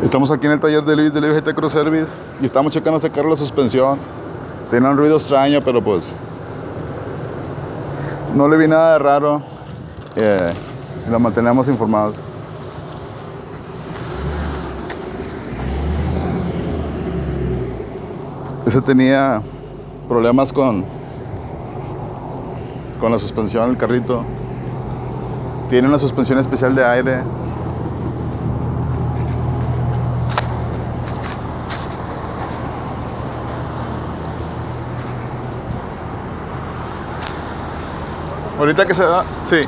Estamos aquí en el taller de Luis GT Cross Service y estamos checando este carro la suspensión. Tiene un ruido extraño, pero pues no le vi nada de raro. Y lo mantenemos informados. Ese tenía problemas con la suspensión, el carrito. Tiene una suspensión especial de aire. Ahorita que se da, sí.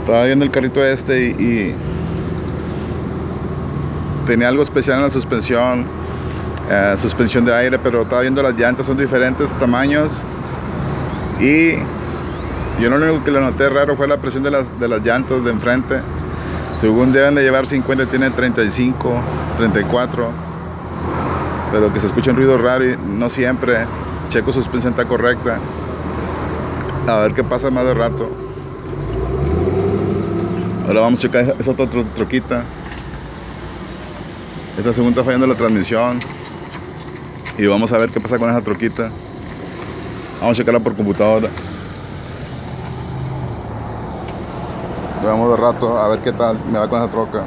Estaba viendo el carrito y tenía algo especial en la suspensión, suspensión de aire, pero estaba viendo las llantas, son diferentes tamaños y yo lo único que le noté raro fue la presión de las llantas de enfrente. Según deben de llevar 50, tiene 35, 34. Pero que se escucha un ruido raro y no siempre. Checo suspensión está correcta. A ver qué pasa más de rato. Ahora vamos a checar esa otra troquita. Esta segunda está fallando la transmisión. Y vamos a ver qué pasa con esa troquita. Vamos a checarla por computadora. Vamos de rato a ver qué tal me va con esa troca.